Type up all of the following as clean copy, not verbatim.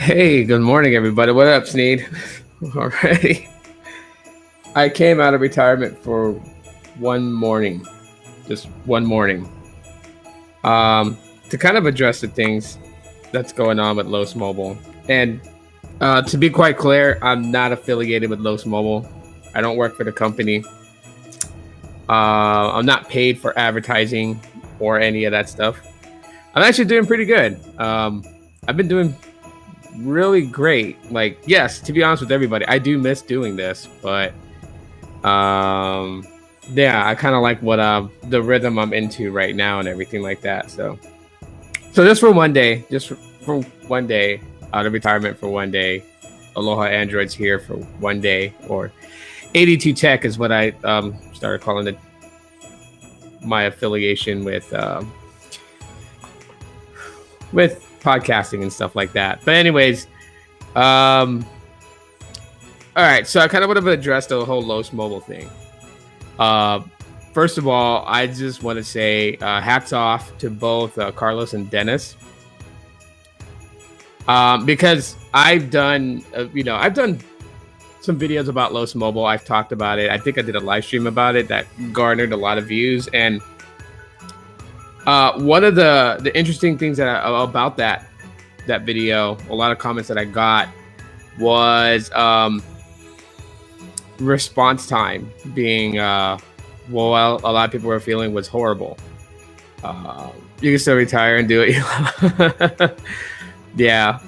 Hey, good morning, everybody. What up, Sneed? Already. I came out of retirement for one morning, just one morning, to kind of address the things that's going on with Los Mobile. And to be quite clear, I'm not affiliated with Los Mobile. I don't work for the company. I'm not paid for advertising or any of that stuff. I'm actually doing pretty good. I've been doing really great. Like, yes, to be honest with everybody, I do miss doing this, but um, yeah, I kind of like what the rhythm I'm into right now and everything like that. So just for one day, for one day out of retirement for one day. Aloha Android's here for one day, or 82 Tech is what I started calling it. My affiliation with podcasting and stuff like that. But anyways, all right. So I kind of want to address the whole Los Mobile thing. Uh, First of all, I just want to say hats off to both Carlos and Dennis, because I've done some videos about Los Mobile. I've talked about it. I think I did a live stream about it that garnered a lot of views. And one of the interesting things about that video, a lot of comments that I got was response time being well, a lot of people were feeling was horrible. You can still retire and do it. Yeah.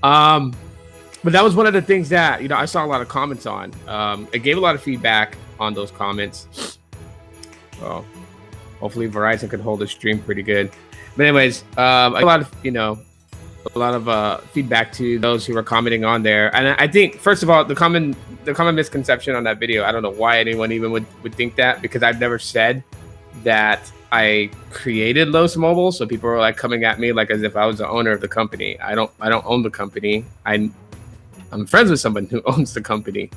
But that was one of the things that I saw a lot of comments on. I gave a lot of feedback on those comments. Well, hopefully Verizon could hold the stream pretty good. But anyways, I got a lot of feedback to those who were commenting on there. And I think, first of all, the common misconception on that video, I don't know why anyone even would think that, because I've never said that I created Los Mobile. So people were like coming at me like as if I was the owner of the company. I don't own the company. I'm friends with someone who owns the company.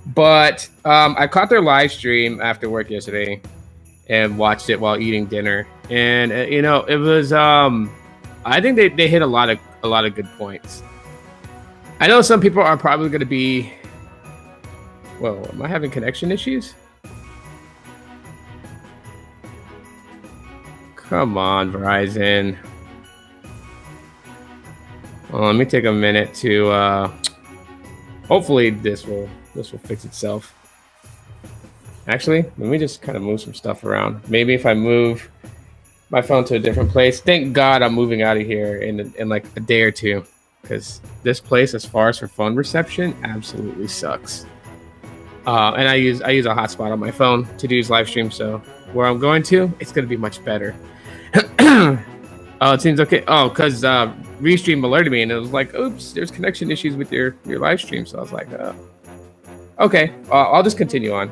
But I caught their live stream after work yesterday and watched it while eating dinner. And it was I think they hit a lot of good points. I know some people are probably going to be, whoa, am I having connection issues? Come on, Verizon. Well, let me take a minute to hopefully this will fix itself. Actually, let me just kind of move some stuff around. Maybe if I move my phone to a different place. Thank God I'm moving out of here in like a day or two, because this place, as far as for phone reception, absolutely sucks. And I use a hotspot on my phone to do these live streams, so where I'm going to, it's going to be much better. Oh, it seems okay. Oh, because Restream alerted me and it was like, oops, there's connection issues with your live stream. So I was like, okay, I'll just continue on.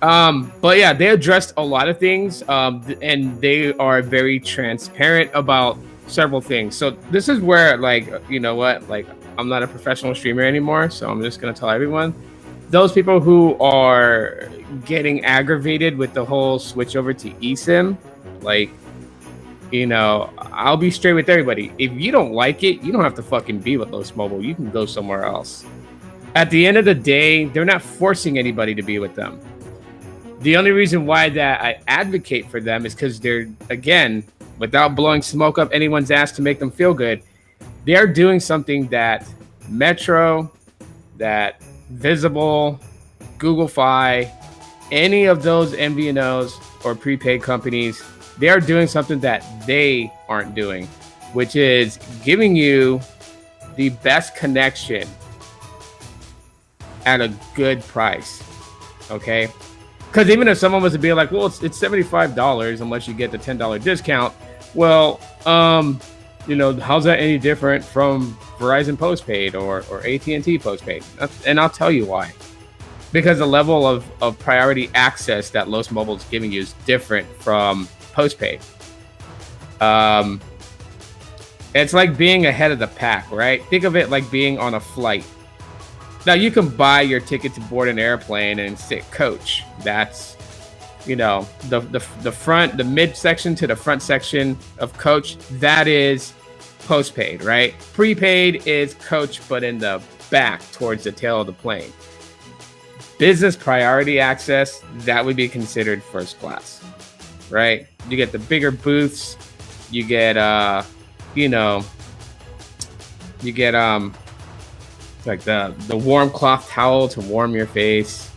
But yeah, they addressed a lot of things, and they are very transparent about several things. So this is where, like, you know what, like, I'm not a professional streamer anymore, so I'm just gonna tell everyone, those people who are getting aggravated with the whole switch over to eSIM, like, I'll be straight with everybody. If you don't like it, you don't have to fucking be with Los Mobile. You can go somewhere else. At the end of the day, they're not forcing anybody to be with them. The only reason why that I advocate for them is because they're, again, without blowing smoke up anyone's ass to make them feel good, they are doing something that Metro, that Visible, Google Fi, any of those MVNOs or prepaid companies, they are doing something that they aren't doing, which is giving you the best connection at a good price. Okay? Because even if someone was to be like, well, it's $75 unless you get the $10 discount. Well, how's that any different from Verizon postpaid or AT&T postpaid? And I'll tell you why. Because the level of priority access that Los Mobile is giving you is different from postpaid. It's like being ahead of the pack, right? Think of it like being on a flight. Now, you can buy your ticket to board an airplane and sit coach. That's, the front, the mid section to the front section of coach. That is postpaid, right? Prepaid is coach, but in the back towards the tail of the plane. Business priority access, that would be considered first class, right? You get the bigger booths, you get you know, you get like the warm cloth towel to warm your face.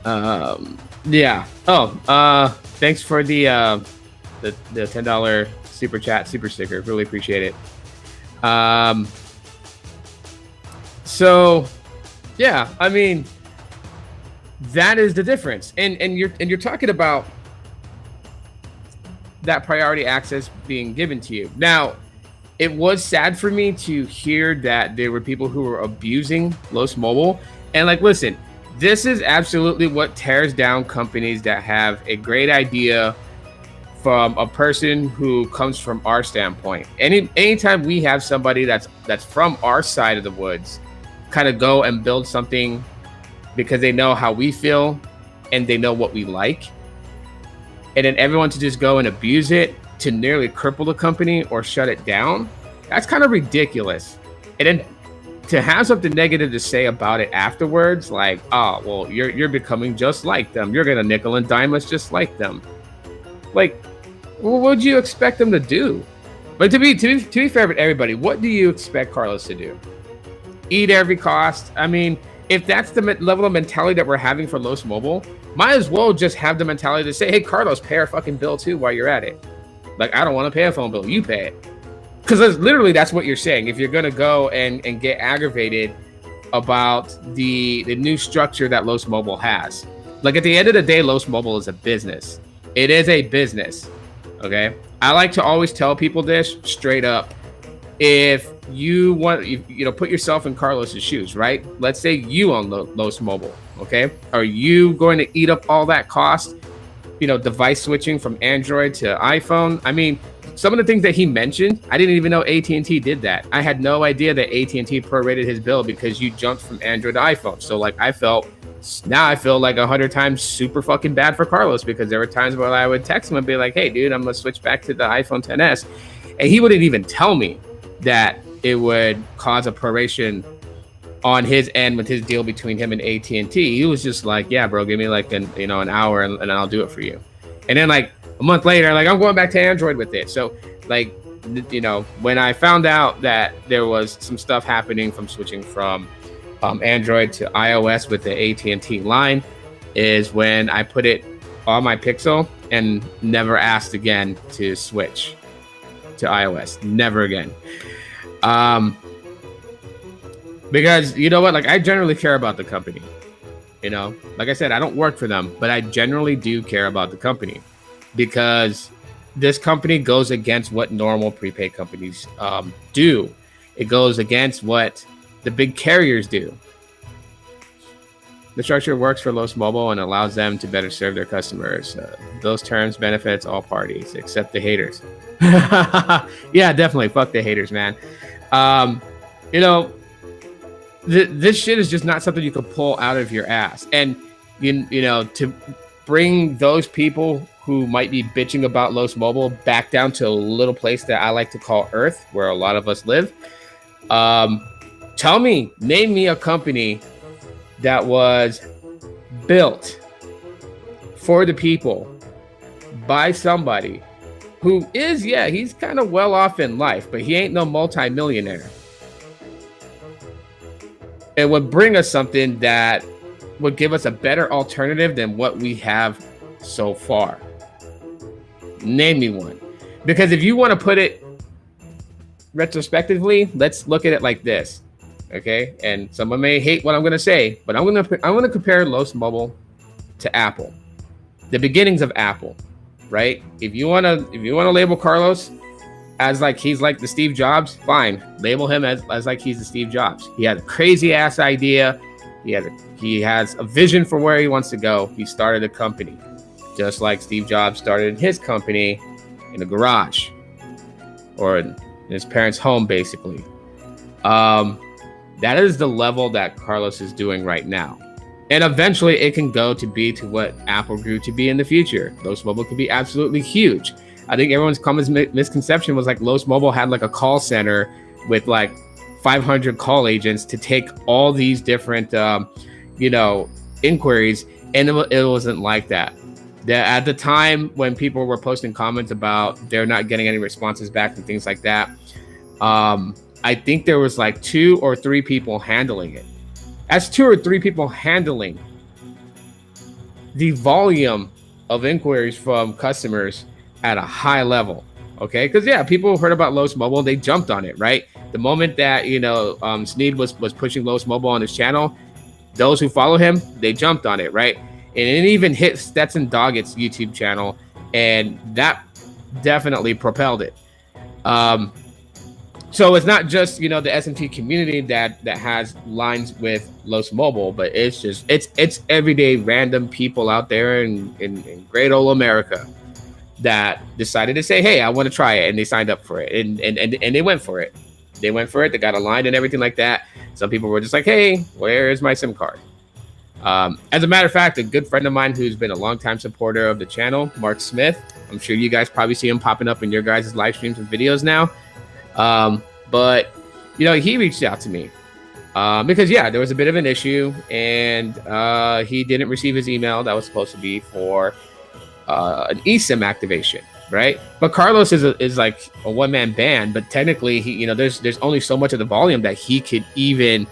Yeah. Oh, thanks for the $10 super chat, super sticker. Really appreciate it. So yeah, I mean, that is the difference. And you're talking about that priority access being given to you. Now, it was sad for me to hear that there were people who were abusing Los Mobile. And like, listen, this is absolutely what tears down companies that have a great idea from a person who comes from our standpoint. Anytime we have somebody that's from our side of the woods kind of go and build something because they know how we feel and they know what we like, and then everyone to just go and abuse it to nearly cripple the company or shut it down, that's kind of ridiculous. And then to have something negative to say about it afterwards, like, oh, well, you're becoming just like them. You're gonna nickel and dime us just like them. Like, well, what would you expect them to do? But to be fair with everybody, what do you expect Carlos to do? Eat every cost? I mean, if that's the level of mentality that we're having for Los Mobile, might as well just have the mentality to say, hey, Carlos, pay our fucking bill too while you're at it. Like, I don't want to pay a phone bill. You pay it. Because literally that's what you're saying. If you're going to go and get aggravated about the new structure that Los Mobile has. Like, at the end of the day, Los Mobile is a business. It is a business. Okay? I like to always tell people this straight up. If you want, put yourself in Carlos's shoes, right? Let's say you own Los Mobile, okay? Are you going to eat up all that cost? Device switching from Android to iPhone. I mean, some of the things that he mentioned, I didn't even know AT&T did that. I had no idea that AT&T prorated his bill because you jumped from Android to iPhone. So like, I feel like 100 times super fucking bad for Carlos, because there were times where I would text him and be like, hey, dude, I'm going to switch back to the iPhone XS. And he wouldn't even tell me that it would cause a proration on his end with his deal between him and AT&T. He was just like, yeah, bro, give me like an hour and I'll do it for you. And then like a month later, like, I'm going back to Android with it. So like, when I found out that there was some stuff happening from switching from Android to iOS with the AT&T line, is when I put it on my Pixel and never asked again to switch to iOS. Never again. Because you know what, like, I generally care about the company. Like I said, I don't work for them, but I generally do care about the company, because this company goes against what normal prepaid companies do. It goes against what the big carriers do. The structure works for Los Mobile and allows them to better serve their customers. Those terms benefits all parties except the haters. Yeah, definitely. Fuck the haters, man. This shit is just not something you can pull out of your ass. And, to bring those people who might be bitching about Los Mobile back down to a little place that I like to call Earth, where a lot of us live. Name me a company that was built for the people by somebody who is, he's kind of well off in life, but he ain't no multi-millionaire. It would bring us something that would give us a better alternative than what we have so far. Name me one. Because if you want to put it retrospectively, let's look at it like this. Okay? And someone may hate what I'm going to say, but I'm going to compare Los Mobile to Apple. The beginnings of Apple, right? If you want to label Carlos as like he's like the Steve Jobs, fine. Label him as like he's the Steve Jobs. He had a crazy ass idea. He has a vision for where he wants to go. He started a company, just like Steve Jobs started his company in a garage or in his parents' home, basically. That is the level that Carlos is doing right now. And eventually it can go to be to what Apple grew to be in the future. Los Mobile could be absolutely huge. I think everyone's common misconception was like Los Mobile had like a call center with like 500 call agents to take all these different, inquiries, and it wasn't like that. At the time when people were posting comments about they're not getting any responses back and things like that, I think there was like 2 or 3 people handling it. That's 2 or 3 people handling the volume of inquiries from customers at a high level. Okay, because people heard about Los Mobile, they jumped on it, right? The moment that Sneed was pushing Los Mobile on his channel, those who follow him, they jumped on it, right? And it even hit Stetson Doggett's YouTube channel, and that definitely propelled it. So it's not just the SMT community that has lines with Los Mobile, but it's everyday random people out there in great old America that decided to say, hey, I want to try it, and they signed up for it, and they went for it. They went for it. They got aligned and everything like that. Some people were just like, hey, where is my SIM card? As a matter of fact, a good friend of mine who's been a longtime supporter of the channel, Mark Smith, I'm sure you guys probably see him popping up in your guys' live streams and videos now. But he reached out to me because there was a bit of an issue, and he didn't receive his email that was supposed to be for an eSIM activation, right? But Carlos is like a one-man band, but technically he there's only so much of the volume that he could even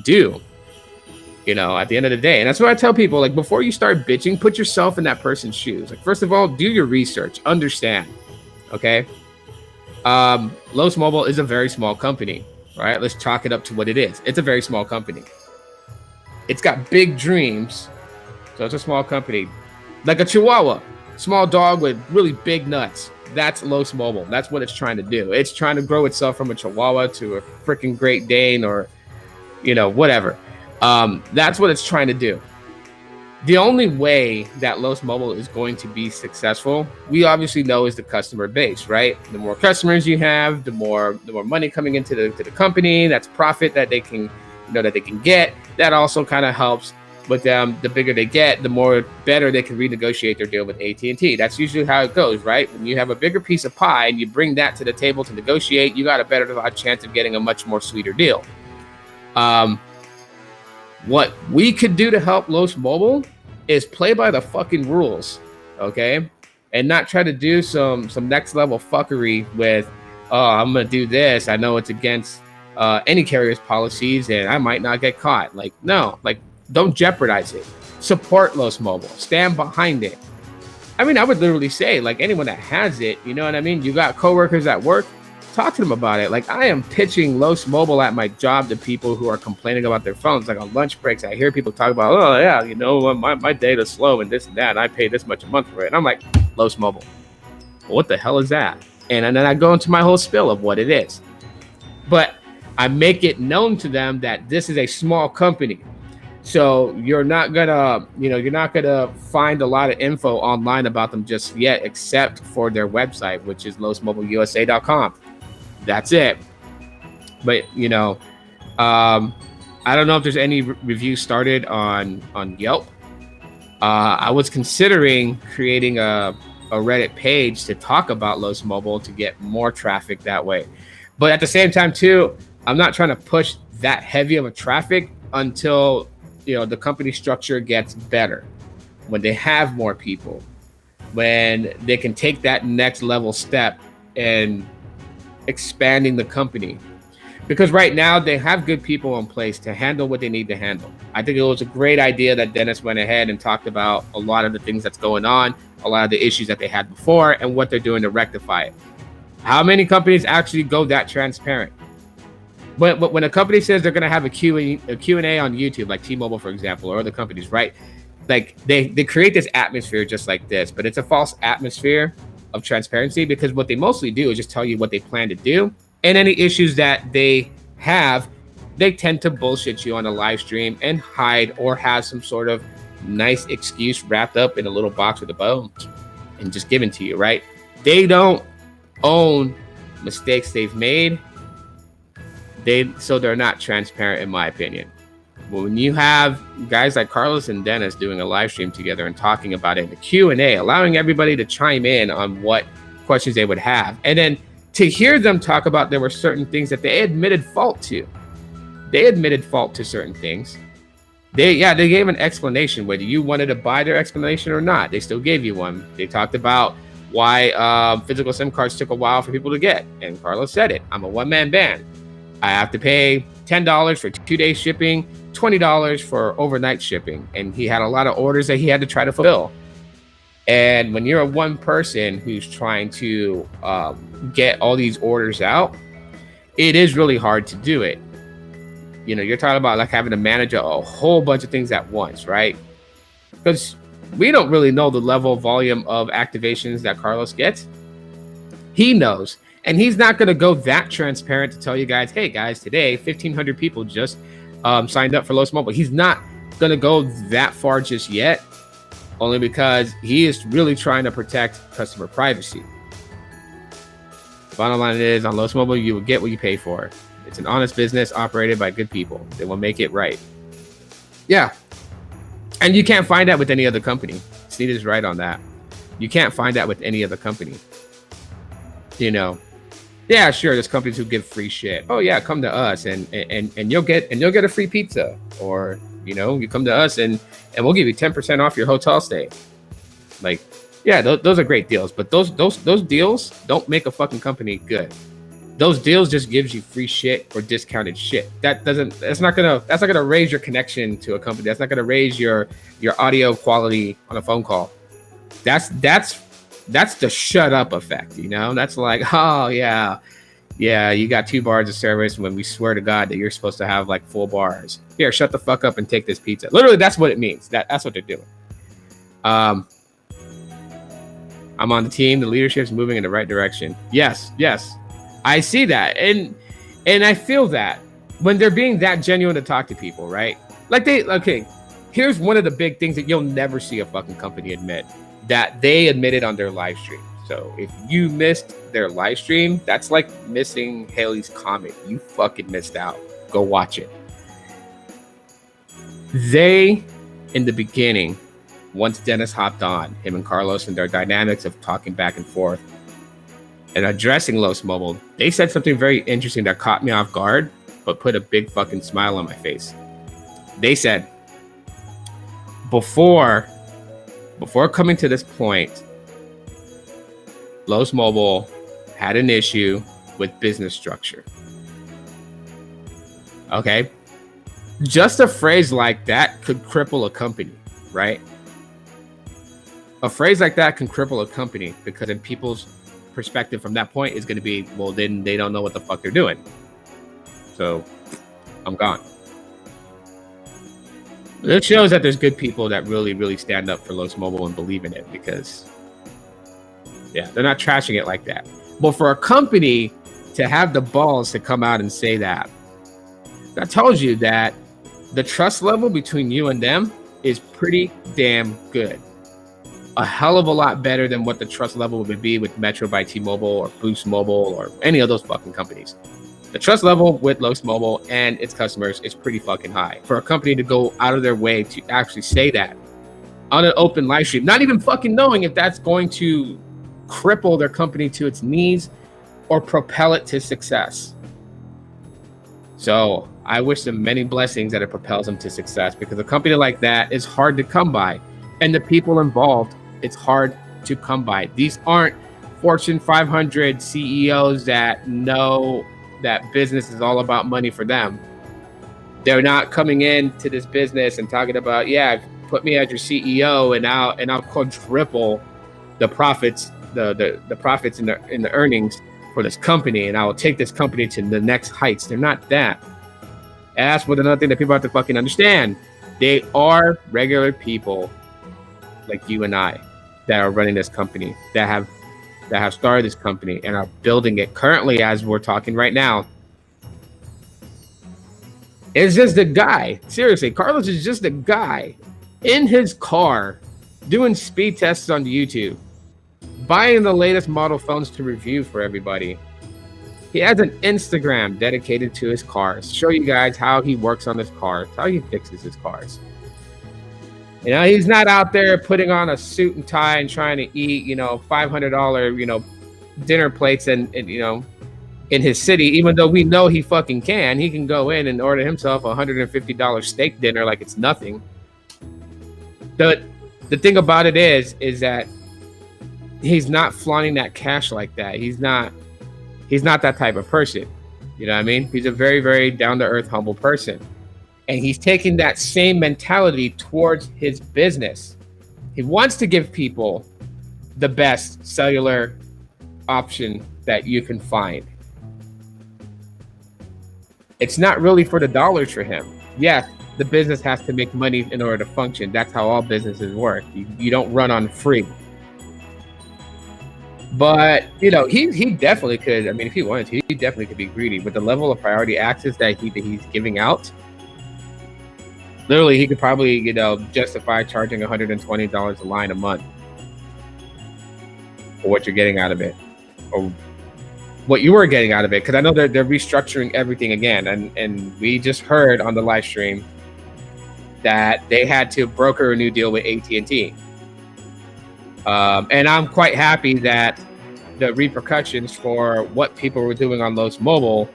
do. At the end of the day. And that's what I tell people, like, before you start bitching, put yourself in that person's shoes. Like, first of all, do your research, understand. Okay. Los Mobile is a very small company, right? Let's chalk it up to what it is. It's a very small company. It's got big dreams. So it's a small company. Like a Chihuahua, small dog with really big nuts. That's Los Mobile. That's what it's trying to do. It's trying to grow itself from a Chihuahua to a freaking Great Dane, or, whatever. That's what it's trying to do. The only way that Los Mobile is going to be successful, we obviously know, is the customer base, right? The more customers you have, the more money coming into the company. That's profit that they can, that they can get. That also kind of helps with them. The bigger they get, the more better they can renegotiate their deal with AT&T. That's usually how it goes, right? When you have a bigger piece of pie and you bring that to the table to negotiate, you got a better chance of getting a much more sweeter deal. What we could do to help Los Mobile is play by the fucking rules, okay? And not try to do some next level fuckery with, oh, I'm gonna do this. I know it's against any carrier's policies and I might not get caught. Like, no, like, don't jeopardize it. Support Los Mobile. Stand behind it. I mean, I would literally say, like, anyone that has it, you know what I mean? You got coworkers at work, talk to them about it. Like, I am pitching Los Mobile at my job to people who are complaining about their phones. Like, on lunch breaks, I hear people talk about, oh yeah, my data's slow and this and that, and I pay this much a month for it. And I'm like, Los Mobile, what the hell is that? And then I go into my whole spiel of what it is. But I make it known to them that this is a small company. So you're not gonna find a lot of info online about them just yet, except for their website, which is losmobileusa.com. That's it. But I don't know if there's any reviews started on Yelp. I was considering creating a Reddit page to talk about Los Mobile to get more traffic that way. But at the same time too, I'm not trying to push that heavy of a traffic until the company structure gets better, when they have more people, when they can take that next level step and expanding the company. Because right now they have good people in place to handle what they need to handle. I think it was a great idea that Dennis went ahead and talked about a lot of the things that's going on, a lot of the issues that they had before, and what they're doing to rectify it. How many companies actually go that transparent? When a company says they're going to have a Q&A on YouTube, like T-Mobile, for example, or other companies, right? Like they create this atmosphere just like this, but it's a false atmosphere of transparency, because what they mostly do is just tell you what they plan to do, and any issues that they have, they tend to bullshit you on a live stream and hide, or have some sort of nice excuse wrapped up in a little box with a bow and just given to you, right? They don't own mistakes they've made. So they're not transparent, in my opinion. when you have guys like Carlos and Dennis doing a live stream together and talking about it in the Q&A, allowing everybody to chime in on what questions they would have, and then to hear them talk about there were certain things that they admitted fault to. They admitted fault to certain things. They gave an explanation, whether you wanted to buy their explanation or not. They still gave you one. They talked about why physical SIM cards took a while for people to get. And Carlos said it. I'm a one-man band. I have to pay $10 for 2-day shipping, $20 for overnight shipping. And he had a lot of orders that he had to try to fulfill. And when you're a one person who's trying to get all these orders out, it is really hard to do it. You know, you're talking about like having to manage a whole bunch of things at once, right? Because we don't really know the level of volume of activations that Carlos gets. He knows. And he's not going to go that transparent to tell you guys, hey guys, today 1,500 people just signed up for Los Mobile. He's not going to go that far just yet, only because he is really trying to protect customer privacy. Bottom line is, on Los Mobile, you will get what you pay for. It's an honest business operated by good people. They will make it right. Yeah. And you can't find that with any other company. Steve is right on that. You can't find that with any other company. You know, yeah, sure, there's companies who give free shit. Oh yeah, come to us and you'll get a free pizza. Or, you know, you come to us and we'll give you 10% off your hotel stay. Like, yeah, those are great deals, but those deals don't make a fucking company good. Those deals just gives you free shit or discounted shit. That's not gonna raise your connection to a company. That's not gonna raise your audio quality on a phone call. That's the shut up effect, you know? That's like, oh yeah, you got 2 bars of service when we swear to God that you're supposed to have like 4 bars. Here, shut the fuck up and take this pizza. Literally, that's what it means. That's what they're doing. I'm on the team. The leadership's moving in the right direction. Yes. I see that, and I feel that when they're being that genuine to talk to people, right? Like here's one of the big things that you'll never see a fucking company admit, that they admitted on their live stream. So if you missed their live stream, that's like missing Haley's comment. You fucking missed out. Go watch it. They, in the beginning, once Dennis hopped on, him and Carlos and their dynamics of talking back and forth and addressing Los Mobile, they said something very interesting that caught me off guard, but put a big fucking smile on my face. They said, before coming to this point, Los Mobile had an issue with business structure. Okay? Just a phrase like that could cripple a company, right? A phrase like that can cripple a company because in people's perspective from that point is going to be, well, then they don't know what the fuck they're doing. So I'm gone. It shows that there's good people that really, really stand up for Los Mobile and believe in it, because yeah, they're not trashing it like that. But for a company to have the balls to come out and say that tells you that the trust level between you and them is pretty damn good. A hell of a lot better than what the trust level would be with Metro by T-Mobile or Boost Mobile or any of those fucking companies. The trust level with Los Mobile and its customers is pretty fucking high. For a company to go out of their way to actually say that on an open live stream, not even fucking knowing if that's going to cripple their company to its knees or propel it to success. So I wish them many blessings that it propels them to success, because a company like that is hard to come by. And the people involved, it's hard to come by. These aren't Fortune 500 CEOs that know that business is all about money for them. They're not coming into this business and talking about, yeah, put me as your CEO and I'll quadruple the profits, the profits in the earnings for this company, and I will take this company to the next heights. They're not that. And that's what another thing that people have to fucking understand. They are regular people like you and I that are running this company, that have started this company and are building it currently as we're talking right now. It's just a guy. Seriously, Carlos is just a guy in his car doing speed tests on YouTube, buying the latest model phones to review for everybody, He has an Instagram dedicated to his cars. Show you guys how he works on his cars, how he fixes his cars. You know, he's not out there putting on a suit and tie and trying to eat, you know, $500, you know, dinner plates and you know, in his city, even though we know he fucking can. He can go in and order himself a $150 steak dinner like it's nothing. The thing about it is that he's not flaunting that cash like that. He's not that type of person. You know what I mean? He's a very, very down-to-earth, humble person. And he's taking that same mentality towards his business. He wants to give people the best cellular option that you can find. It's not really for the dollars for him. Yes, the business has to make money in order to function. That's how all businesses work. You don't run on free. But, you know, he definitely could. I mean, if he wanted to, he definitely could be greedy. With the level of priority access that he's giving out, literally, he could probably, you know, justify charging $120 a line a month for what you're getting out of it, or what you were getting out of it. Because I know they're restructuring everything again, and we just heard on the live stream that they had to broker a new deal with AT&T. And I'm quite happy that the repercussions for what people were doing on Los Mobile,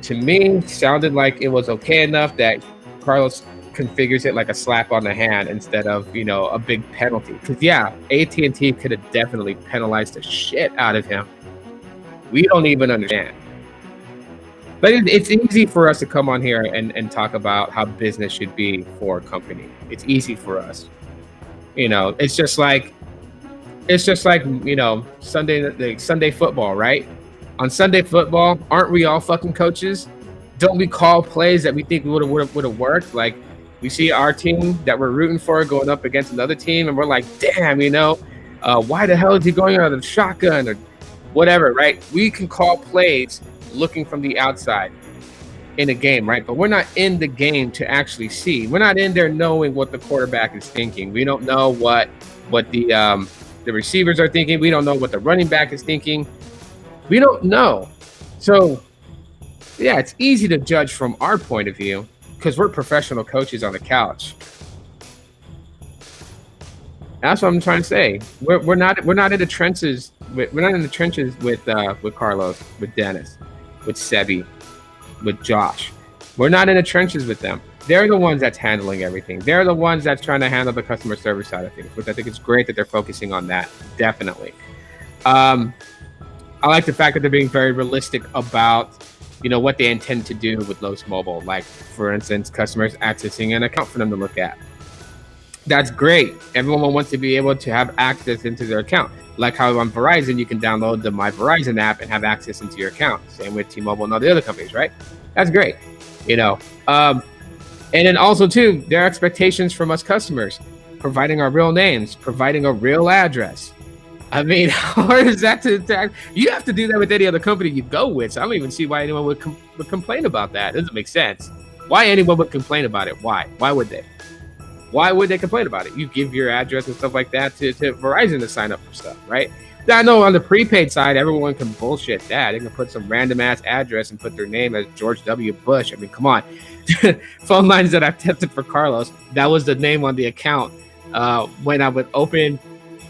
to me, sounded like it was okay enough that Carlos configures it like a slap on the hand instead of, you know, a big penalty. Because yeah, AT&T could have definitely penalized the shit out of him. We don't even understand. But it's easy for us to come on here and talk about how business should be for a company. It's easy for us. You know, it's just like, you know, Sunday football, right? On Sunday football, aren't we all fucking coaches? Don't we call plays that we think would have worked? Like, we see our team that we're rooting for going up against another team, and we're like, damn, you know, why the hell is he going out of the shotgun or whatever, right? We can call plays looking from the outside in a game, right? But we're not in the game to actually see. We're not in there knowing what the quarterback is thinking. We don't know what the receivers are thinking. We don't know what the running back is thinking. We don't know. So yeah, it's easy to judge from our point of view because we're professional coaches on the couch. That's what I'm trying to say. We're not in the trenches. We're not in the trenches with Carlos, with Dennis, with Sebi, with Josh. We're not in the trenches with them. They're the ones that's handling everything. They're the ones that's trying to handle the customer service side of things, which I think is great that they're focusing on that. Definitely. I like the fact that they're being very realistic about, you know, what they intend to do with Los Mobile. Like, for instance, customers accessing an account for them to look at. That's great. Everyone wants to be able to have access into their account. Like how on Verizon, you can download the My Verizon app and have access into your account. Same with T-Mobile and all the other companies, right? That's great. You know, and then also too, there are expectations from us customers, providing our real names, providing a real address. I mean, how hard is that to you have to do that with any other company you go with. So I don't even see why anyone would complain about that. It doesn't make sense. Why anyone would complain about it? Why? Why would they? Why would they complain about it? You give your address and stuff like that to Verizon to sign up for stuff, right? I know on the prepaid side, everyone can bullshit that. They can put some random ass address and put their name as George W. Bush. I mean, come on. Phone lines that I've tested for Carlos, that was the name on the account. When I would open,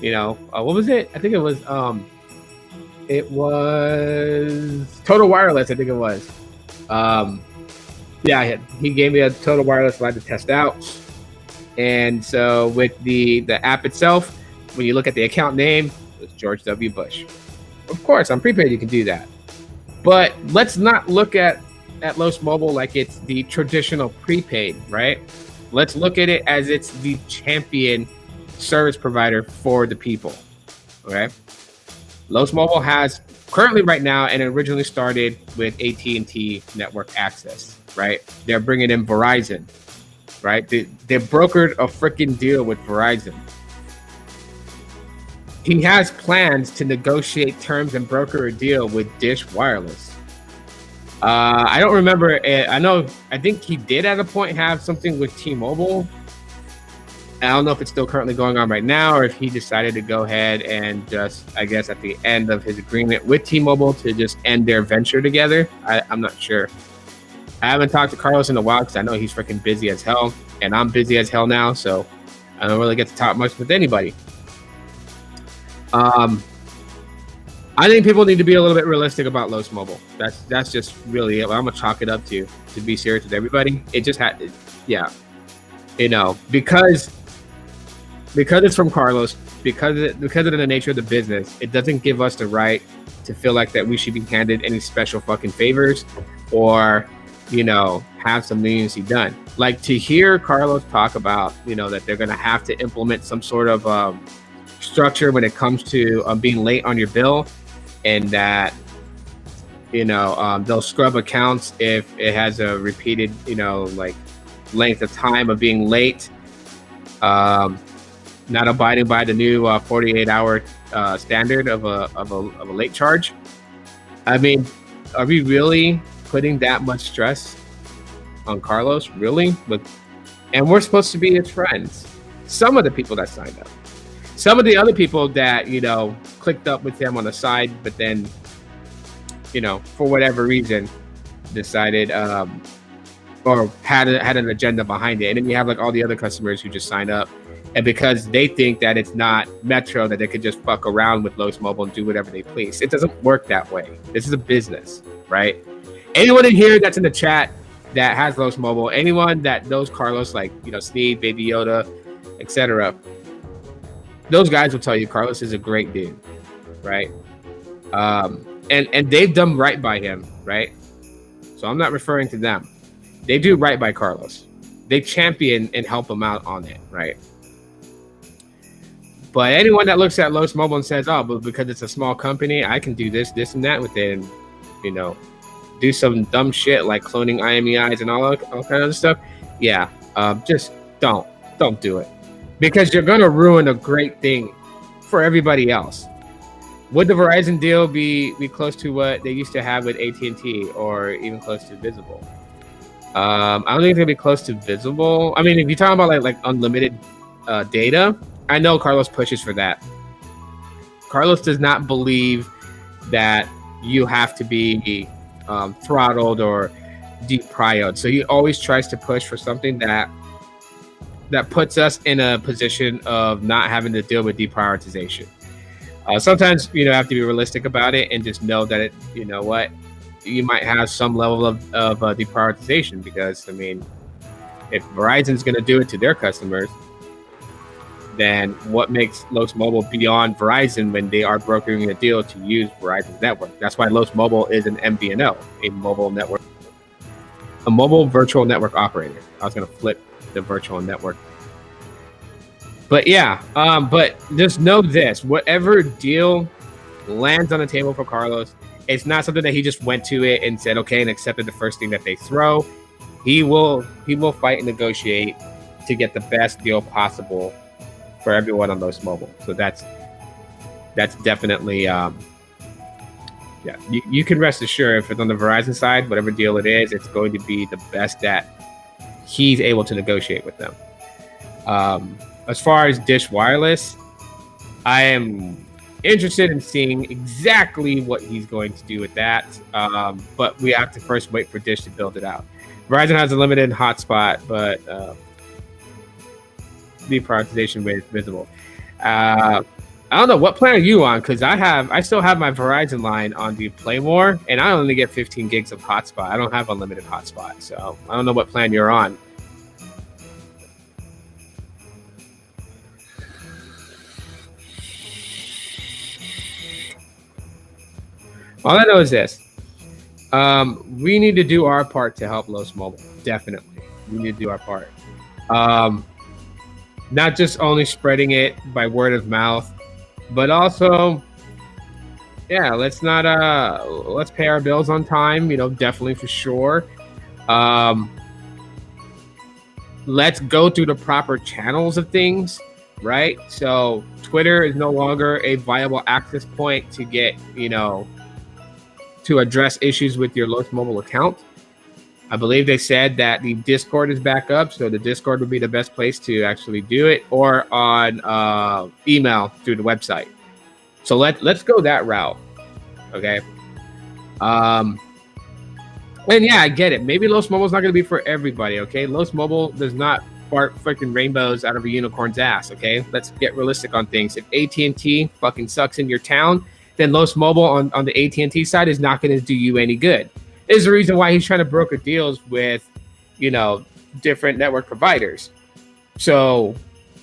you know, what was it? I think it was Total Wireless. I think it was. Yeah, he gave me a Total Wireless line to test out. And so with the app itself, when you look at the account name, it's George W. Bush. Of course, on prepaid, you can do that. But let's not look at Los Mobile like it's the traditional prepaid, right? Let's look at it as it's the champion service provider for the people, okay? Los Mobile has currently right now, and it originally started with AT&T network access, right? They're bringing in Verizon. Right? They brokered a freaking deal with Verizon. He has plans to negotiate terms and broker a deal with Dish Wireless. I don't remember. I think he did at a point have something with T-Mobile. I don't know if it's still currently going on right now or if he decided to go ahead and just, I guess, at the end of his agreement with T-Mobile to just end their venture together. I'm not sure. I haven't talked to Carlos in a while because I know he's freaking busy as hell, and I'm busy as hell now, so I don't really get to talk much with anybody. I think people need to be a little bit realistic about Los Mobile. That's just really it. I'm gonna chalk it up to be serious with everybody. It just had, yeah, because it's from Carlos, because of the nature of the business, it doesn't give us the right to feel like that we should be handed any special fucking favors or have some leniency done. Like, to hear Carlos talk about that they're gonna have to implement some sort of structure when it comes to being late on your bill, and that they'll scrub accounts if it has a repeated like length of time of being late, not abiding by the new 48-hour standard of a late charge. I mean, are we really putting that much stress on Carlos? Really? And we're supposed to be his friends. Some of the people that signed up. Some of the other people that, clicked up with him on the side, but then, for whatever reason, decided or had an agenda behind it. And then you have like all the other customers who just sign up, and because they think that it's not Metro, that they could just fuck around with Los Mobile and do whatever they please. It doesn't work that way. This is a business, right? Anyone in here that's in the chat that has Los Mobile, anyone that knows Carlos, like Sneed, Baby Yoda, etc., those guys will tell you Carlos is a great dude, right? And they've done right by him, right? So I'm not referring to them. They do right by Carlos. They champion and help him out on it, right? But anyone that looks at Los Mobile and says, "Oh, but because it's a small company, I can do this, and that with it," and do some dumb shit like cloning IMEIs and all kind of stuff. Yeah, just don't do it. Because you're going to ruin a great thing for everybody else. Would the Verizon deal be close to what they used to have with AT&T, or even close to Visible? I don't think it's going to be close to Visible. I mean, if you're talking about like unlimited data, I know Carlos pushes for that. Carlos does not believe that you have to be throttled or deprioed. So he always tries to push for something that puts us in a position of not having to deal with deprioritization. Sometimes, have to be realistic about it and just know that you might have some level of deprioritization, because, I mean, if Verizon's going to do it to their customers, then what makes Los Mobile beyond Verizon when they are brokering a deal to use Verizon's network? That's why Los Mobile is an MVNO, a mobile virtual network operator. I was going to flip the virtual network. But yeah, but just know this: whatever deal lands on the table for Carlos, it's not something that he just went to it and said okay and accepted the first thing that they throw. He will fight and negotiate to get the best deal possible for everyone on Los Mobile. So that's definitely you can rest assured, if it's on the Verizon side, whatever deal it is, it's going to be the best that he's able to negotiate with them. As far as Dish Wireless, I am interested in seeing exactly what he's going to do with that. But we have to first wait for Dish to build it out. Verizon has a limited hotspot, but deprioritization with Visible. I don't know, what plan are you on? Because I still have my Verizon line on the Playmore, and I only get 15 gigs of hotspot. I don't have unlimited hotspot, so I don't know what plan you're on. All I know is this: we need to do our part to help Los Mobile. Definitely, we need to do our part. Not just only spreading it by word of mouth, but also, let's pay our bills on time. Definitely for sure. Let's go through the proper channels of things, right? So Twitter is no longer a viable access point to get, to address issues with your Los Mobile account. I believe they said that the Discord is back up, so the Discord would be the best place to actually do it, or on email through the website. So let's go that route, okay? And yeah, I get it. Maybe Los Mobile's not going to be for everybody, okay? Los Mobile does not fart freaking rainbows out of a unicorn's ass, okay? Let's get realistic on things. If AT&T fucking sucks in your town, then Los Mobile on the AT&T side is not going to do you any good. Is the reason why he's trying to broker deals with, different network providers. So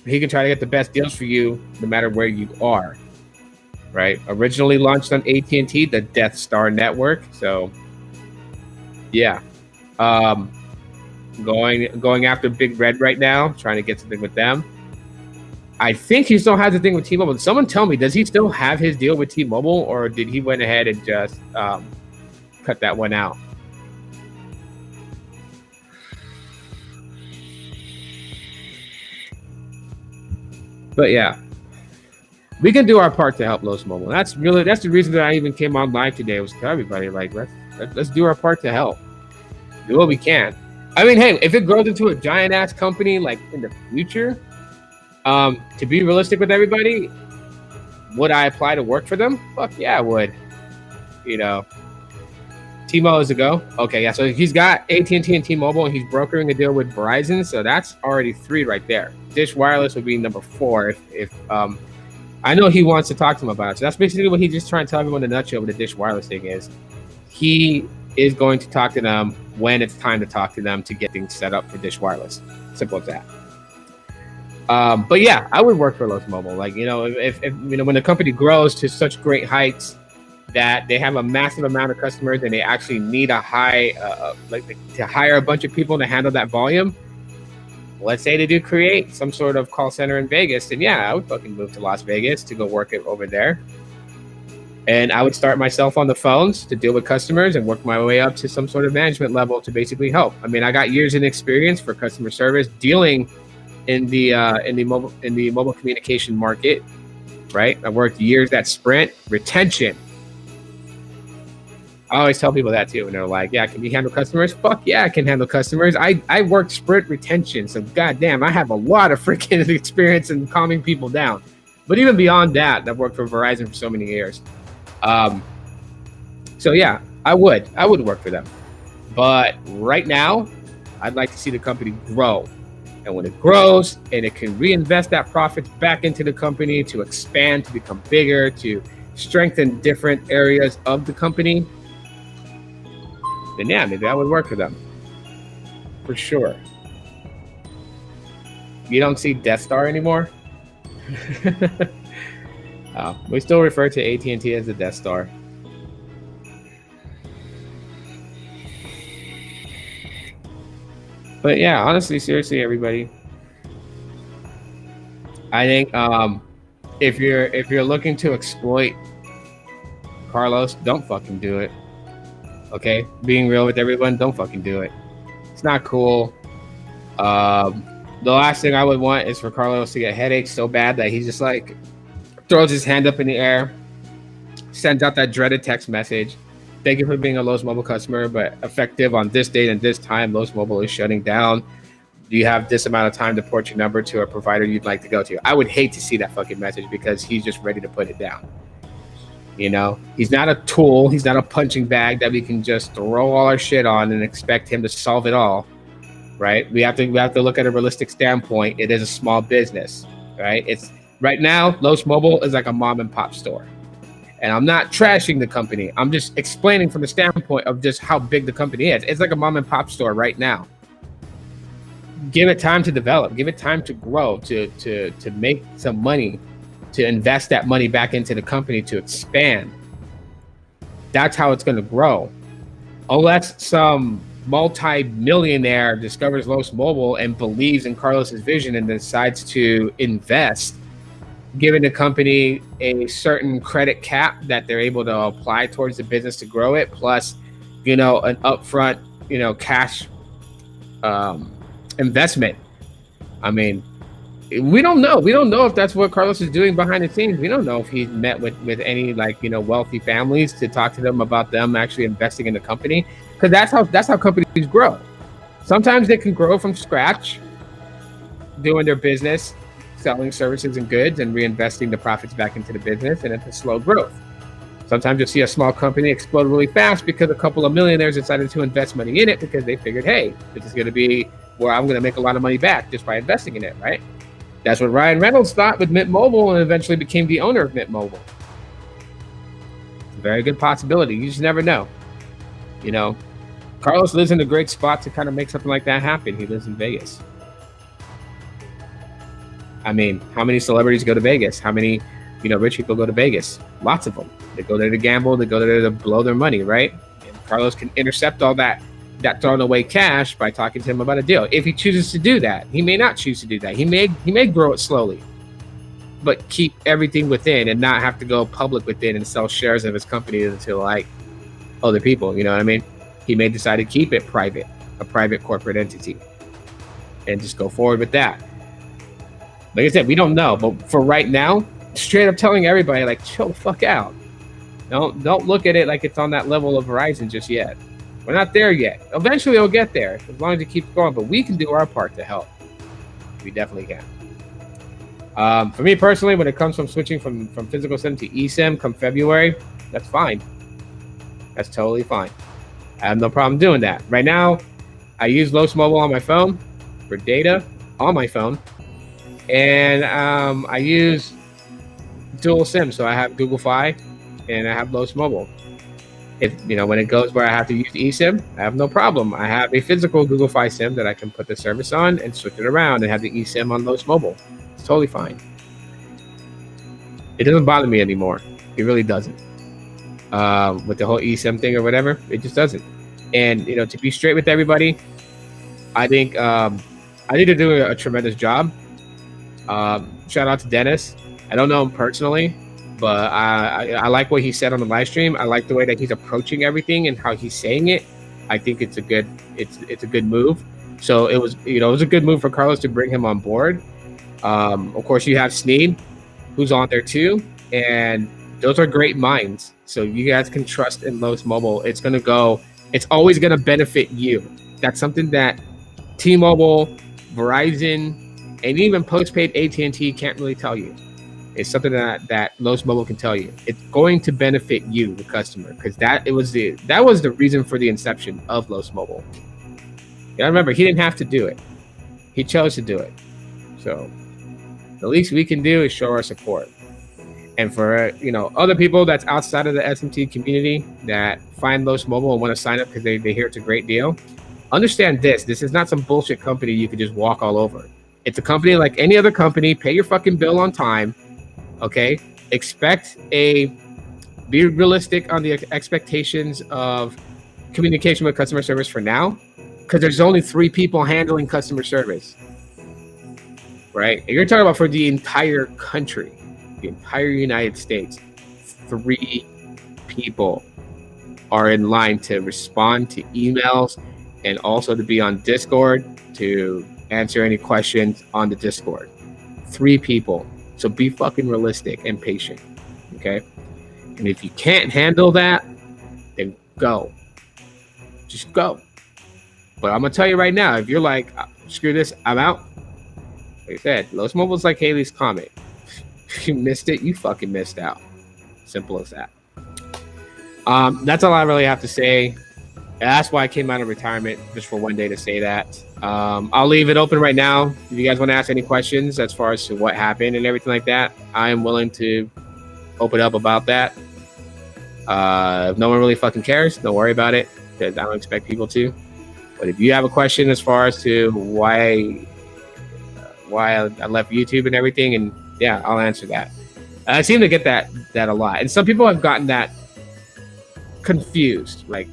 he can try to get the best deals for you no matter where you are, right? Originally launched on AT&T, the Death Star network. So yeah, going after Big Red right now, trying to get something with them. I think he still has a thing with T-Mobile. Someone tell me, does he still have his deal with T-Mobile, or did he went ahead and just cut that one out? But yeah, we can do our part to help Los Mobile. That's the reason that I even came on live today, was to tell everybody, like, let's do our part to help. Do what we can. I mean, hey, if it grows into a giant ass company like in the future, to be realistic with everybody, would I apply to work for them? Fuck yeah, I would. T-Mobile is a go. Okay, yeah. So he's got AT&T and T-Mobile, and he's brokering a deal with Verizon. So that's already 3 right there. Dish Wireless would be number 4 if I know he wants to talk to him about it. So that's basically what he's just trying to tell everyone in a nutshell what the Dish Wireless thing is. He is going to talk to them when it's time to talk to them to get things set up for Dish Wireless. Simple as that. But yeah, I would work for Los Mobile. Like, if when the company grows to such great heights that they have a massive amount of customers and they actually need a high, to hire a bunch of people to handle that volume. Let's say they do create some sort of call center in Vegas, then yeah, I would fucking move to Las Vegas to go work it over there. And I would start myself on the phones to deal with customers and work my way up to some sort of management level to basically help. I mean, I got years in experience for customer service dealing in the mobile communication market, right? I worked years at Sprint. Retention. I always tell people that too, and they're like, "Yeah, can you handle customers?" Fuck yeah, I can handle customers. I worked Sprint retention, so goddamn, I have a lot of freaking experience in calming people down. But even beyond that, I've worked for Verizon for so many years. So yeah, I would work for them. But right now, I'd like to see the company grow. And when it grows and it can reinvest that profits back into the company to expand, to become bigger, to strengthen different areas of the company, then yeah, maybe I would work for them. For sure. You don't see Death Star anymore? We still refer to AT&T as the Death Star. But yeah, honestly, seriously, everybody, I think if you're looking to exploit Carlos, don't fucking do it. Okay, being real with everyone, don't fucking do it. It's not cool. The last thing I would want is for Carlos to get headaches so bad that he just like throws his hand up in the air, sends out that dreaded text message. Thank you for being a Los Mobile customer, but effective on this date and this time, Los Mobile is shutting down. Do you have this amount of time to port your number to a provider you'd like to go to? I would hate to see that fucking message because he's just ready to put it down. He's not a tool. He's not a punching bag that we can just throw all our shit on and expect him to solve it all, right? We have to look at a realistic standpoint. It is a small business, right? It's right now, Los Mobile is like a mom and pop store. And I'm not trashing the company. I'm just explaining from the standpoint of just how big the company is. It's like a mom and pop store right now. Give it time to develop. Give it time to grow, to make some money, to invest that money back into the company to expand. That's how it's going to grow. Unless some multi-millionaire discovers Los Mobile and believes in Carlos's vision and decides to invest, giving the company a certain credit cap that they're able to apply towards the business to grow it, plus, an upfront, cash investment. I mean, We don't know. We don't know if that's what Carlos is doing behind the scenes. We don't know if he's met with any like wealthy families to talk to them about them actually investing in the company, because that's how companies grow. Sometimes they can grow from scratch, doing their business, selling services and goods, and reinvesting the profits back into the business, and it's a slow growth. Sometimes you'll see a small company explode really fast because a couple of millionaires decided to invest money in it because they figured, hey, this is going to be where I'm going to make a lot of money back just by investing in it, right? That's what Ryan Reynolds thought with Mint Mobile, and eventually became the owner of Mint Mobile. It's a very good possibility. You just never know. Carlos lives in a great spot to kind of make something like that happen. He lives in Vegas. I mean, how many celebrities go to Vegas? How many, rich people go to Vegas? Lots of them. They go there to gamble. They go there to blow their money, right? And Carlos can intercept all that thrown away cash by talking to him about a deal. If he chooses to do that, he may not choose to do that. He may grow it slowly, but keep everything within and not have to go public within and sell shares of his company to like other people. You know what I mean? He may decide to keep it private, a private corporate entity, and just go forward with that. Like I said, we don't know, but for right now, straight up telling everybody, like, chill the fuck out. Don't look at it like it's on that level of Verizon just yet. We're not there yet. Eventually, it'll get there as long as it keeps going. But we can do our part to help. We definitely can. For me personally, when it comes from switching from physical SIM to eSIM come February, that's fine. That's totally fine. I have no problem doing that. Right now, I use Los Mobile on my phone for data on my phone, and I use dual SIM. So I have Google Fi and I have Los Mobile. If when it goes where I have to use eSIM, I have no problem. I have a physical Google Fi SIM that I can put the service on and switch it around and have the eSIM on Los Mobile. It's totally fine. It doesn't bother me anymore. It really doesn't. With the whole eSIM thing or whatever, it just doesn't. And to be straight with everybody, I think I need to do a tremendous job. Shout out to Dennis. I don't know him personally, but I like what he said on the live stream. I like the way that he's approaching everything and how he's saying it. I think it's a good move. So it was a good move for Carlos to bring him on board. Of course, you have Sneed, who's on there too, and those are great minds. So you guys can trust in Los Mobile. It's always gonna benefit you. That's something that T-Mobile, Verizon, and even postpaid AT&T can't really tell you. It's something that Los Mobile can tell you. It's going to benefit you, the customer, because that was the reason for the inception of Los Mobile. Yeah, remember, he didn't have to do it. He chose to do it. So the least we can do is show our support. And for other people that's outside of the SMT community that find Los Mobile and want to sign up because they hear it's a great deal, understand this. This is not some bullshit company you could just walk all over. It's a company like any other company. Pay your fucking bill on time. Okay? Be realistic on the expectations of communication with customer service for now, because there's only 3 people handling customer service. Right? And you're talking about for the entire country. The entire United States, 3 people are in line to respond to emails and also to be on Discord to answer any questions on the Discord. 3 people. So be fucking realistic and patient. Okay? And if you can't handle that, then go. Just go. But I'm gonna tell you right now, if you're like, screw this, I'm out. Like I said, Los Mobile's like Halley's Comet. If you missed it, you fucking missed out. Simple as that. That's all I really have to say. That's why I came out of retirement, just for one day to say that. I'll leave it open right now. If you guys want to ask any questions as far as to what happened and everything like that, I am willing to open up about that. If no one really fucking cares, don't worry about it, because I don't expect people to. But if you have a question as far as to why I left YouTube and everything, and yeah, I'll answer that. I seem to get that a lot, and some people have gotten that confused. Like,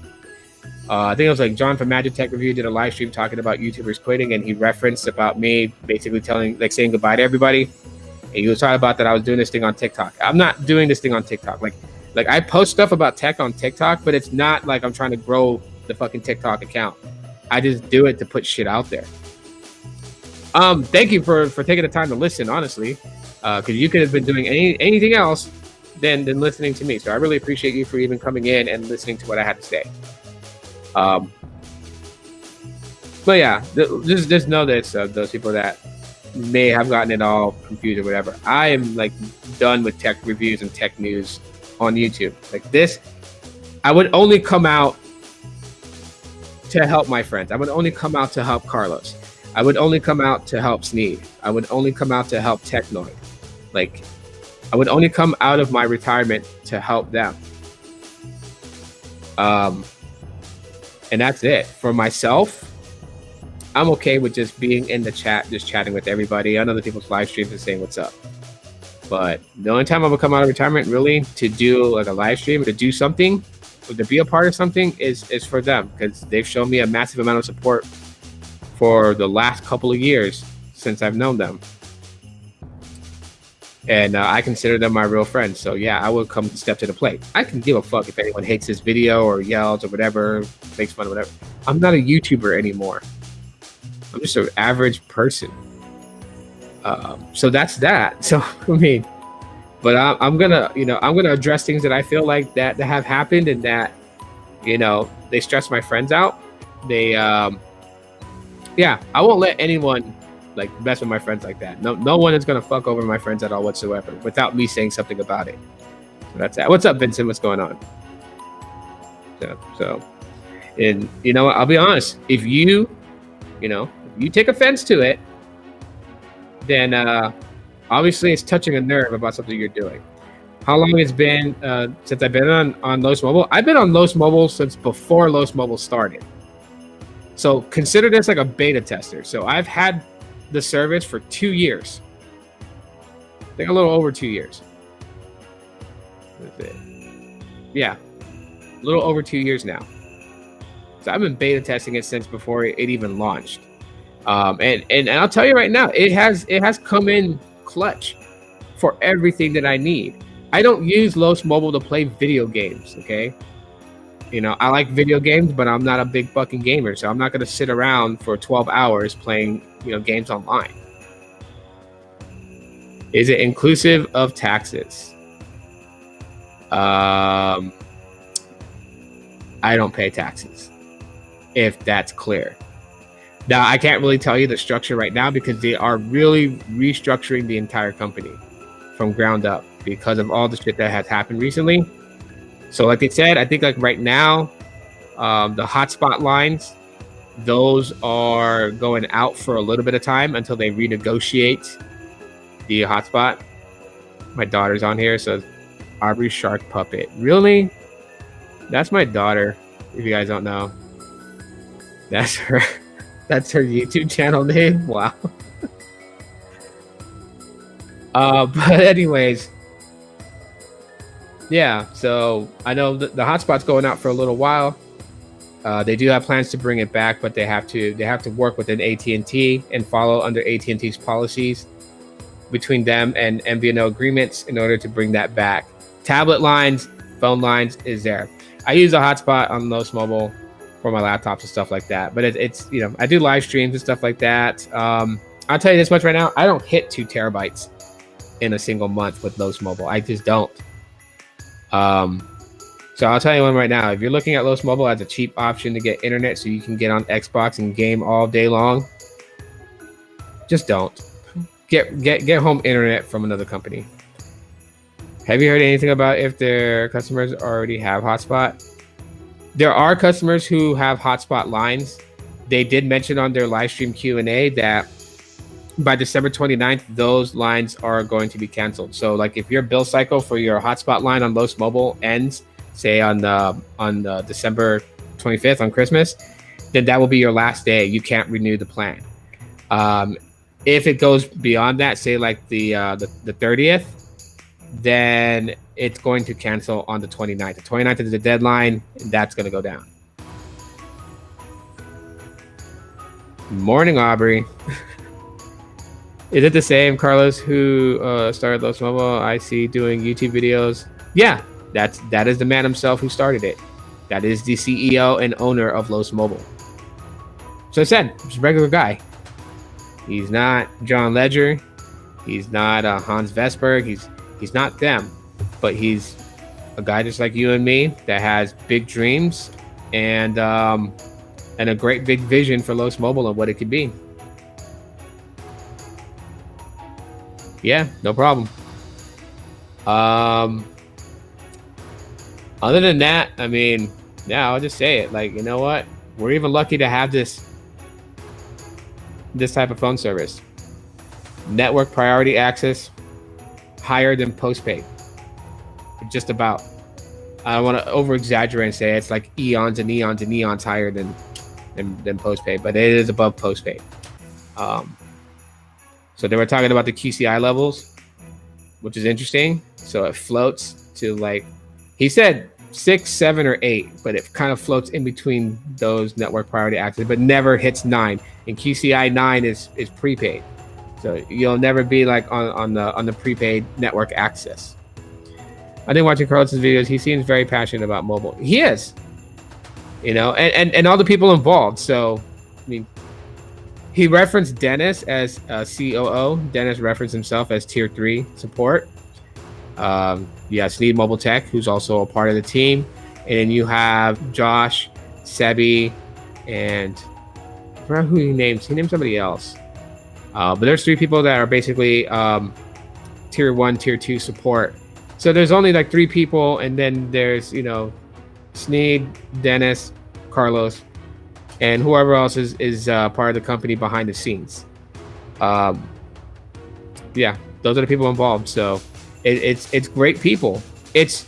I think it was like John from Magic Tech Review did a live stream talking about YouTubers quitting, and he referenced about me basically saying goodbye to everybody. And he was talking about that I was doing this thing on TikTok. I'm not doing this thing on TikTok. Like I post stuff about tech on TikTok, but it's not like I'm trying to grow the fucking TikTok account. I just do it to put shit out there. Thank you for taking the time to listen, honestly, because you could have been doing anything else than listening to me. So I really appreciate you for even coming in and listening to what I had to say. Um, but yeah, just know this, those people that may have gotten it all confused or whatever. I am like done with tech reviews and tech news on YouTube. Like this, I would only come out to help my friends. I would only come out to help Carlos. I would only come out to help Sneed. I would only come out to help Technoid. Like, I would only come out of my retirement to help them. And that's it. For myself, I'm okay with just being in the chat, just chatting with everybody on other people's live streams and saying what's up. But the only time I'm gonna come out of retirement really to do like a live stream or to do something or to be a part of something is for them, because they've shown me a massive amount of support for the last couple of years since I've known them. And I consider them my real friends. So yeah, I will come step to the plate. I can give a fuck if anyone hates this video or yells or whatever, makes fun of whatever. I'm not a YouTuber anymore. I'm just an average person. So that's that. So I mean, but I'm gonna address things that I feel like that have happened and that, they stress my friends out. They, yeah, I won't let anyone like mess with my friends like that. No one is gonna fuck over my friends at all whatsoever without me saying something about it. So that's that. What's up, Vincent? What's going on? So, and you know what? I'll be honest. If you take offense to it, then obviously it's touching a nerve about something you're doing. How long it's been since I've been on Los Mobile? I've been on Los Mobile since before Los Mobile started. So consider this like a beta tester. So I've had the service for 2 years. I think a little over 2 years. That's it. Yeah, a little over 2 years now. So I've been beta testing it since before it even launched. And I'll tell you right now, it has come in clutch for everything that I need. I don't use Los Mobile to play video games, okay? I like video games, but I'm not a big fucking gamer, so I'm not going to sit around for 12 hours playing, games online. Is it inclusive of taxes? I don't pay taxes, if that's clear. Now, I can't really tell you the structure right now because they are really restructuring the entire company from ground up because of all the shit that has happened recently. So like they said, I think like right now, the hotspot lines, those are going out for a little bit of time until they renegotiate the hotspot. My daughter's on here, so Aubrey Shark Puppet. Really? That's my daughter, if you guys don't know. That's her. That's her YouTube channel name. Wow. But anyways, yeah. So I know the hotspot's going out for a little while. They do have plans to bring it back, but they have to work within AT&T and follow under AT&T's policies between them and MVNO agreements in order to bring that back. Tablet lines, phone lines is there. I use a hotspot on Los Mobile for my laptops and stuff like that. But it's I do live streams and stuff like that. I'll tell you this much right now. I don't hit 2 terabytes in a single month with Los Mobile. I just don't. So I'll tell you one right now. If you're looking at Los Mobile as a cheap option to get internet so you can get on Xbox and game all day long, just don't. Get home internet from another company. Have you heard anything about if their customers already have hotspot? There are customers who have hotspot lines. They did mention on their live stream Q&A that by December 29th, those lines are going to be canceled. So like if your bill cycle for your hotspot line on Los Mobile ends, say on December 25th on Christmas, then that will be your last day. You can't renew the plan. If it goes beyond that, say like the 30th, then it's going to cancel on the 29th. The 29th is the deadline, and that's going to go down. Morning, Aubrey. Is it the same Carlos who started Los Mobile? I see doing YouTube videos. Yeah, that is the man himself who started it. That is the CEO and owner of Los Mobile. So I said, just a regular guy. He's not John Ledger. He's not Hans Vesberg. He's not them, but he's a guy just like you and me that has big dreams and a great big vision for Los Mobile and what it could be. Yeah, no problem. Other than that, I mean, yeah, I'll just say it. Like, you know what? We're even lucky to have this type of phone service. Network priority access higher than postpaid. Just about. I don't want to over exaggerate and say it's like eons and eons and eons higher than postpaid, but it is above postpaid. So they were talking about the QCI levels, which is interesting. So it floats to, like, he said 6, 7, or 8, but it kind of floats in between those network priority access, but never hits 9. And QCI 9 is prepaid, so you'll never be like on the prepaid network access. I think watching Carlos's videos, he seems very passionate about mobile. He is, you know, and all the people involved. So, I mean, he referenced Dennis as COO. Dennis referenced himself as Tier 3 support. Yeah, Sneed Mobile Tech, who's also a part of the team. And then you have Josh, Sebi, and I forgot who he names. He named somebody else. But there's 3 people that are basically Tier 1, Tier 2 support. So there's only like 3 people, and then there's, you know, Sneed, Dennis, Carlos, and whoever else is part of the company behind the scenes. Yeah, those are the people involved. So it's great people. It's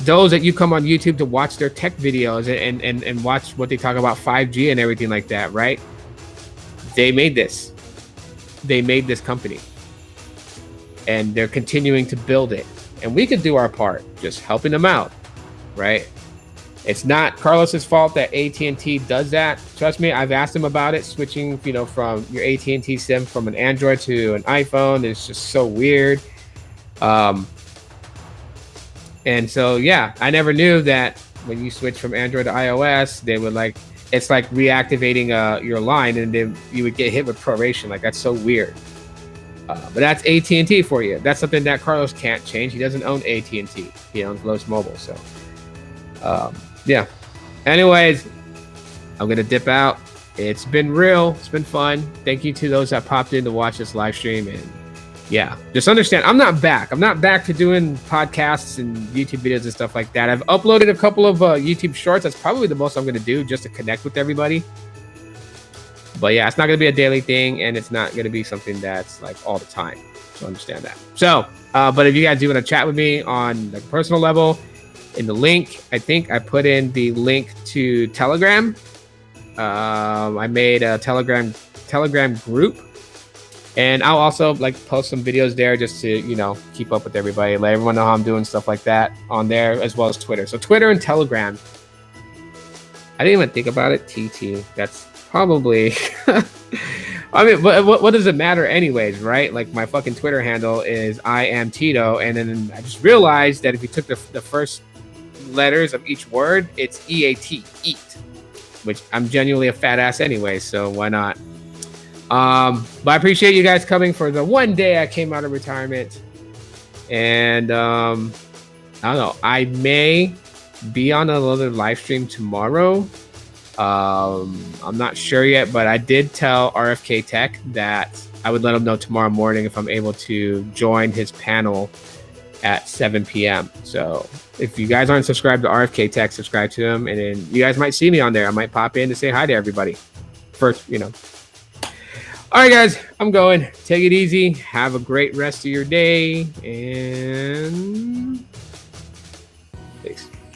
those that you come on YouTube to watch their tech videos and watch what they talk about 5G and everything like that, right? They made this. They made this company. And they're continuing to build it. And we could do our part, just helping them out, right? It's not Carlos's fault that AT&T does that. Trust me, I've asked him about it, switching, you know, from your AT&T SIM from an Android to an iPhone. It's just so weird. And so, yeah, I never knew that when you switch from Android to iOS, they would like, it's like reactivating your line, and then you would get hit with proration. Like, that's so weird. But that's AT&T for you. That's something that Carlos can't change. He doesn't own AT&T. He owns Los Mobile. So, yeah. Anyways, I'm going to dip out. It's been real. It's been fun. Thank you to those that popped in to watch this live stream. And yeah, just understand, I'm not back. I'm not back to doing podcasts and YouTube videos and stuff like that. I've uploaded a couple of YouTube shorts. That's probably the most I'm going to do just to connect with everybody. But yeah, it's not going to be a daily thing, and it's not going to be something that's like all the time. So understand that. So, but if you guys do want to chat with me on like a personal level, in the link, I think I put in the link to Telegram. I made a Telegram group, and I'll also like post some videos there just to, you know, keep up with everybody, let everyone know how I'm doing, stuff like that on there, as well as Twitter. So Twitter and Telegram. I didn't even think about it. TT. That's probably. I mean, what does it matter anyways, right? Like, my fucking Twitter handle is I am Tito, and then I just realized that if you took the first letters of each word, it's EAT, eat, which I'm genuinely a fat ass anyway, so why not? But I appreciate you guys coming for the one day I came out of retirement, and I don't know, I may be on another live stream tomorrow. I'm not sure yet, but I did tell RFK Tech that I would let him know tomorrow morning if I'm able to join his panel at 7 p.m. So if you guys aren't subscribed to RFK Tech, subscribe to him, and then you guys might see me on there. I might pop in to say hi to everybody first, you know. All right, guys, I'm going. Take it easy. Have a great rest of your day, and